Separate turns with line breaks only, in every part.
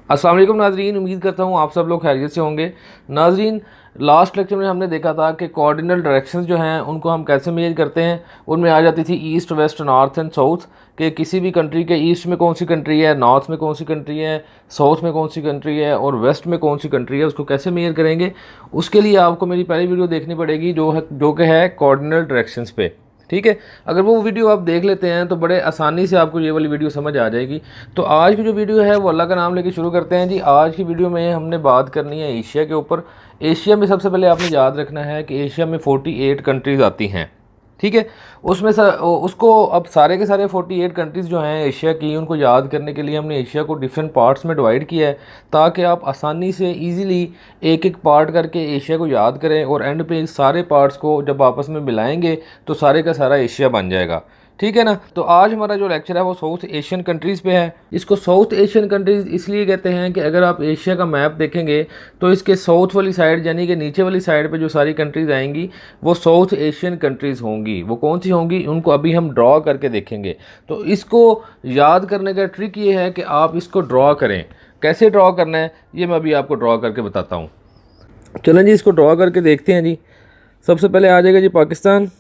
अस्सलाम वालेकुम नाजरीन, उम्मीद करता हूँ आप सब लोग खैरियत से होंगे। नाजरीन, लास्ट लेक्चर में हमने देखा था कि कोऑर्डिनल डायरेक्शंस जो हैं उनको हम कैसे मेजर करते हैं। उनमें आ जाती थी east, west, north and south, कि किसी भी कंट्री के ईस्ट में कौन सी कंट्री है, नॉर्थ में कौन सी कंट्री है, साउथ में कौन सी कंट्री है और वेस्ट में कौन सी कंट्री है, उसको कैसे मेजर करेंगे। उसके लिए आपको मेरी पहली वीडियो देखनी पड़ेगी जो कि है कोऑर्डिनल डायरेक्शंस पे। ठीक है, अगर वो वीडियो आप देख लेते हैं तो बड़े आसानी से आपको ये वाली वीडियो समझ आ जाएगी। तो आज की जो वीडियो है वो अल्लाह का नाम लेके शुरू करते हैं जी। आज की वीडियो में हमने बात करनी है एशिया के ऊपर। एशिया में सबसे पहले आपने याद रखना है कि एशिया में 48 कंट्रीज़ आती हैं। ठीक है, उसमें उसको अब सारे के सारे 48 कंट्रीज़ जो हैं एशिया की, उनको याद करने के लिए हमने एशिया को डिफरेंट पार्ट्स में डिवाइड किया है, ताकि आप आसानी से इजीली एक एक पार्ट करके एशिया को याद करें और एंड पे सारे पार्ट्स को जब आपस में मिलाएंगे तो सारे का सारा एशिया बन जाएगा। ठीक है ना। तो आज हमारा जो लेक्चर है वो साउथ एशियन कंट्रीज़ पे है। इसको साउथ एशियन कंट्रीज़ इसलिए कहते हैं कि अगर आप एशिया का मैप देखेंगे तो इसके साउथ वाली साइड यानी कि नीचे वाली साइड पे जो सारी कंट्रीज़ आएंगी वो साउथ एशियन कंट्रीज़ होंगी। वो कौन सी होंगी उनको अभी हम ड्रॉ करके देखेंगे। तो इसको याद करने का ट्रिक ये है कि आप इसको ड्रॉ करें। कैसे ड्रॉ करना है ये मैं अभी आपको ड्रॉ करके बताता हूँ। चलें जी, इसको ड्रॉ करके देखते हैं जी। सबसे पहले आ जाएगा जी पाकिस्तान,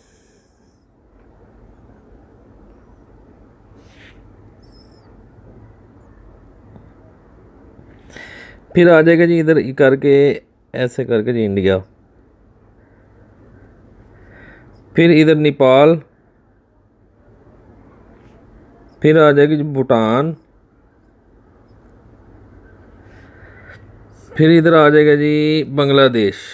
फिर आ जाएगा जी इधर करके ऐसे करके जी इंडिया, फिर इधर नेपाल, फिर आ जाएगी जी भूटान, फिर इधर आ जाएगा जी बांग्लादेश,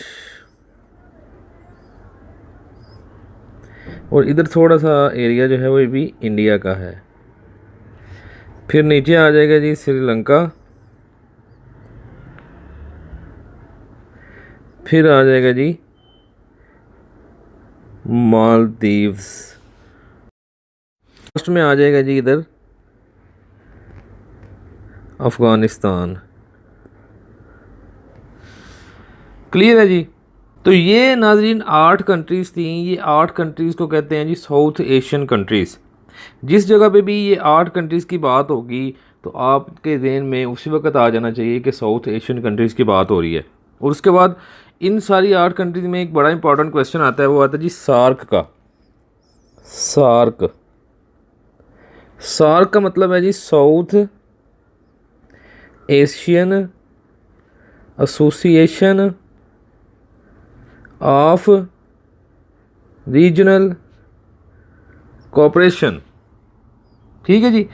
और इधर थोड़ा सा एरिया जो है वो भी इंडिया का है। फिर नीचे आ जाएगा जी श्रीलंका, फिर आ जाएगा जी मालदीव्स, लास्ट में आ जाएगा जी इधर अफ़गानिस्तान। क्लियर है जी। तो ये नाजरीन 8 कंट्रीज़ थी। ये 8 कंट्रीज़ को कहते हैं जी साउथ एशियन कंट्रीज़। जिस जगह पे भी ये 8 कंट्रीज़ की बात होगी तो आपके जहन में उसी वक्त आ जाना चाहिए कि साउथ एशियन कंट्रीज़ की बात हो रही है। और उसके बाद इन सारी 8 कंट्रीज़ में एक बड़ा इंपॉर्टेंट क्वेश्चन आता है, वो आता है जी सार्क का। सार्क, सार्क का मतलब है जी South Asian Association of Regional Cooperation. ठीक है जी।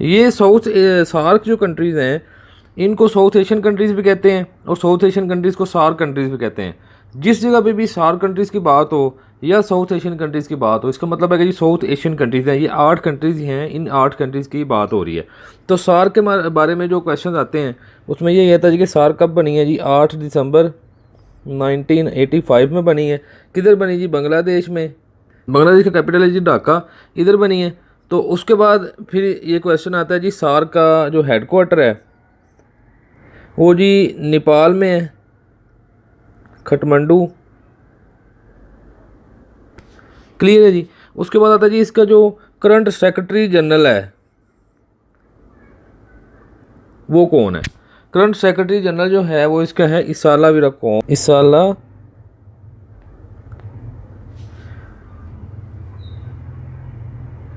ये सार्क जो कंट्रीज़ हैं इनको साउथ एशियन कंट्रीज़ भी कहते हैं और साउथ एशियन कंट्रीज़ को सार्क कंट्रीज़ भी कहते हैं। जिस जगह पे भी सार्क कंट्रीज़ की बात हो या साउथ एशियन कंट्रीज़ की बात हो, इसका मतलब है कि जी साउथ एशियन कंट्रीज़ हैं। ये 8 कंट्रीज़ हैं, इन 8 कंट्रीज़ की बात हो रही है। तो सार्क के बारे में जो क्वेश्चन आते हैं उसमें ये कहता है जी कि सार्क कब बनी है जी। 8 दिसंबर 1985 में बनी है। किधर बनी जी? बांग्लादेश में। बांग्लादेश का कैपिटल है जी ढाका, इधर बनी है। तो उसके बाद फिर ये क्वेश्चन आता है जी सार्क का जो हेडक्वार्टर है वो जी नेपाल में है, काठमांडू। क्लियर है जी। उसके बाद आता है जी इसका जो करंट सेक्रेटरी जनरल है वो कौन है। करंट सेक्रेटरी जनरल जो है वो इसका है इसाला विराकोन। इसाला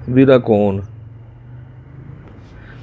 विराकोन।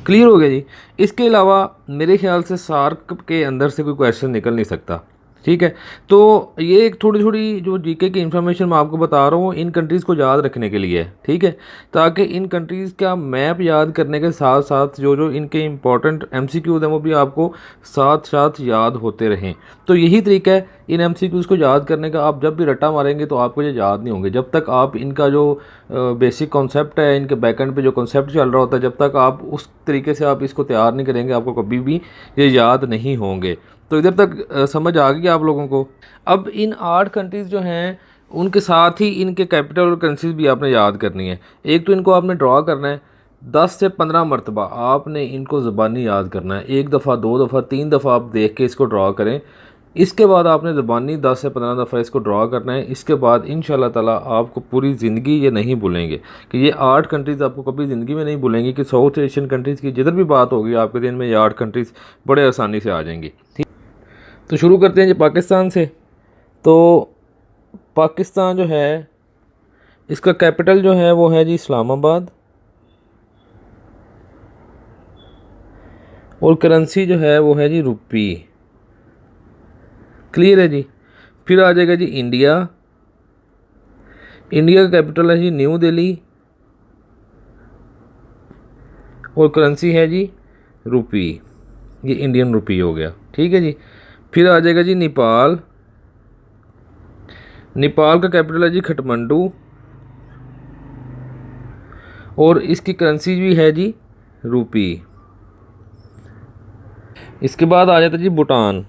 क्लियर हो गया जी। इसके अलावा मेरे ख्याल से सार्क के अंदर से कोई क्वेश्चन निकल नहीं सकता। ठीक है, तो ये एक थोड़ी थोड़ी जो जीके की इन्फॉर्मेशन मैं आपको बता रहा हूँ इन कंट्रीज़ को याद रखने के लिए। ठीक है, ताकि इन कंट्रीज़ का मैप याद करने के साथ साथ जो जो इनके इंपॉर्टेंट एमसीक्यूज़ हैं वो भी आपको साथ साथ याद होते रहें। तो यही तरीका है इन एमसीक्यूज़ को याद करने का। आप जब भी रट्टा मारेंगे तो आपको ये याद नहीं होंगे जब तक आप इनका जो बेसिक कॉन्सेप्ट है, इनके बैकएंड पे जो कॉन्सेप्ट चल रहा होता है, जब तक आप उस तरीके से आप इसको तैयार नहीं करेंगे आपको कभी भी ये याद नहीं होंगे। तो इधर तक समझ आ गई आप लोगों को। अब इन 8 कंट्रीज़ जो हैं उनके साथ ही इनके कैपिटल और करेंसीज भी आपने याद करनी है। एक तो इनको आपने ड्रॉ करना है, 10 से 15 मरतबा आपने इनको ज़बानी याद करना है। एक दफ़ा, 2 दफ़ा, 3 दफ़ा आप देख के इसको ड्रॉ करें। इसके बाद आपने ज़बानी 10 से 15 दफ़ा इसको ड्रा करना है। इसके बाद इंशाल्लाह ताला आपको पूरी ज़िंदगी ये नहीं भूलेंगे कि ये 8 कंट्रीज़ आपको कभी ज़िंदगी में नहीं भूलेंगी कि साउथ एशियन कंट्रीज़ की जिधर भी बात होगी आपके दिन में ये 8 कंट्रीज़ बड़े आसानी से आ जाएंगी। ठीक, तो शुरू करते हैं जी पाकिस्तान से। तो पाकिस्तान जो है इसका कैपिटल जो है वो है जी इस्लामाबाद, और करेंसी जो है वो है जी रुपी। क्लियर है जी। फिर आ जाएगा जी इंडिया। इंडिया का कैपिटल है जी न्यू दिल्ली, और करेंसी है जी रुपी। ये इंडियन रुपी हो गया। ठीक है जी। फिर आ जाएगा जी नेपाल। नेपाल का कैपिटल है जी काठमांडू, और इसकी करेंसी भी है जी रुपी। इसके बाद आ जाता है जी भूटान।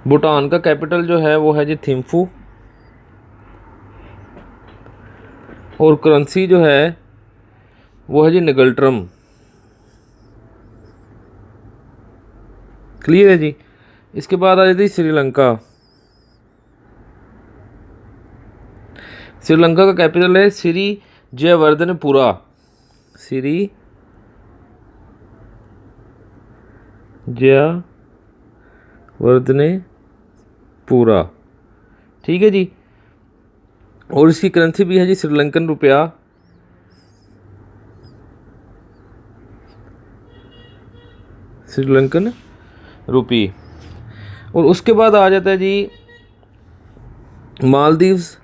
भूटान का कैपिटल जो है वो है जी थिम्फू, और करेंसी जो है वो है जी निगल्ट्रम। क्लियर है जी। इसके बाद आ जाती है श्रीलंका। श्रीलंका का कैपिटल है श्री जयवर्धनपुरा। श्री जयवर्धनपुरा। ठीक है जी। और इसकी करेंसी भी है जी श्रीलंकन रुपया। श्रीलंकन रुपी। और उसके बाद आ जाता है जी मालदीव्स।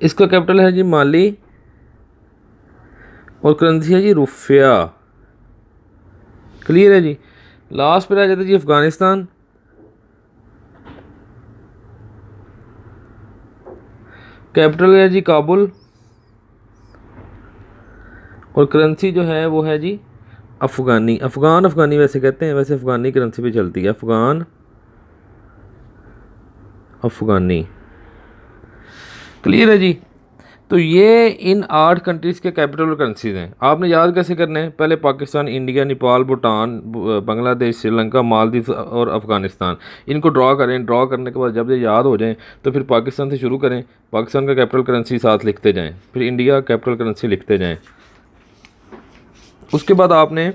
इसका कैपिटल है जी माली, और करेंसी है जी रुपया। क्लियर है जी। लास्ट पे आ जाता है जी अफगानिस्तान। कैपिटल है जी काबुल, और करेंसी जो है वो है जी अफगानी वैसे कहते हैं, वैसे अफगानी करेंसी भी चलती है, अफगानी। क्लियर है जी। तो ये इन 8 कंट्रीज़ के कैपिटल और करेंसीज़ हैं। आपने याद कैसे करने हैं? पहले पाकिस्तान, इंडिया, नेपाल, भूटान, बांग्लादेश, श्रीलंका, मालदीव और अफ़गानिस्तान, इनको ड्रा करें। ड्रा करने के बाद जब ये याद हो जाएं तो फिर पाकिस्तान से शुरू करें। पाकिस्तान का कैपिटल करेंसी साथ लिखते जाएं, फिर इंडिया कैपिटल करेंसी लिखते जाएँ। उसके बाद आपने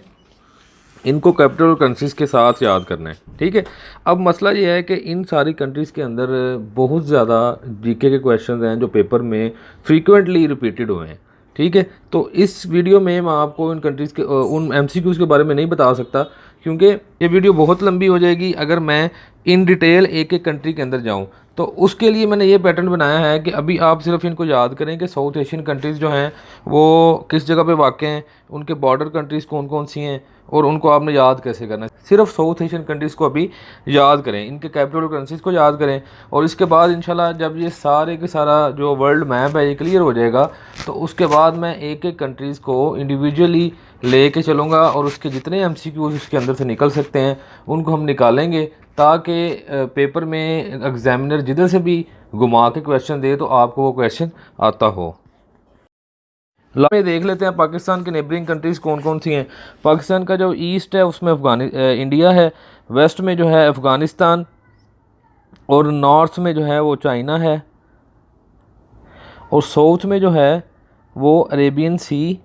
इनको कैपिटल करेंसीज़ के साथ याद करना है। ठीक है। अब मसला ये है कि इन सारी कंट्रीज़ के अंदर बहुत ज़्यादा जीके के क्वेश्चंस हैं जो पेपर में फ्रीक्वेंटली रिपीटेड हुए हैं। ठीक है। तो इस वीडियो में मैं आपको इन कंट्रीज़ के उन एमसीक्यूज़ के बारे में नहीं बता सकता, क्योंकि ये वीडियो बहुत लंबी हो जाएगी अगर मैं इन डिटेल एक एक कंट्री के अंदर जाऊँ। तो उसके लिए मैंने ये पैटर्न बनाया है कि अभी आप सिर्फ इनको याद करें कि साउथ एशियन कंट्रीज़ जो हैं वो किस जगह पे वाक़ हैं, उनके बॉर्डर कंट्रीज़ कौन कौन सी हैं, और उनको आपने याद कैसे करना है। सिर्फ साउथ एशियन कंट्रीज़ को अभी याद करें, इनके कैपिटल करेंसीज़ को याद करें, और इसके बाद इंशाल्लाह जब ये सारे के सारा जो वर्ल्ड मैप है ये क्लियर हो जाएगा तो उसके बाद मैं एक एक कंट्रीज़ को इंडिविजुअली ले कर चलूँगा, और उसके जितने एमसीक्यूज़ उसके अंदर से निकल सकते हैं उनको हम निकालेंगे, ताकि पेपर में एग्जामिनर जिधर से भी घुमा के क्वेश्चन दे तो आपको वो क्वेश्चन आता हो। में देख लेते हैं पाकिस्तान के नेबरिंग कंट्रीज़ कौन कौन सी हैं। पाकिस्तान का जो ईस्ट है उसमें इंडिया है, वेस्ट में जो है अफ़गानिस्तान, और नॉर्थ में जो है वो चाइना है, और साउथ में जो है वो अरेबियन सी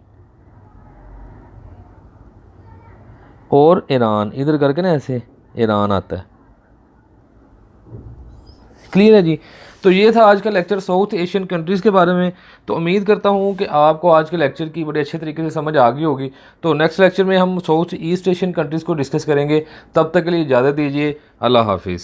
और ईरान, इधर करके ना ऐसे ईरान आता है। क्लियर है जी। तो ये था आज का लेक्चर साउथ एशियन कंट्रीज़ के बारे में। तो उम्मीद करता हूँ कि आपको आज के लेक्चर की बड़े अच्छे तरीके से समझ आ गई होगी। तो नेक्स्ट लेक्चर में हम साउथ ईस्ट एशियन कंट्रीज़ को डिस्कस करेंगे। तब तक के लिए इजाज़त दीजिए। अल्लाह हाफिज़।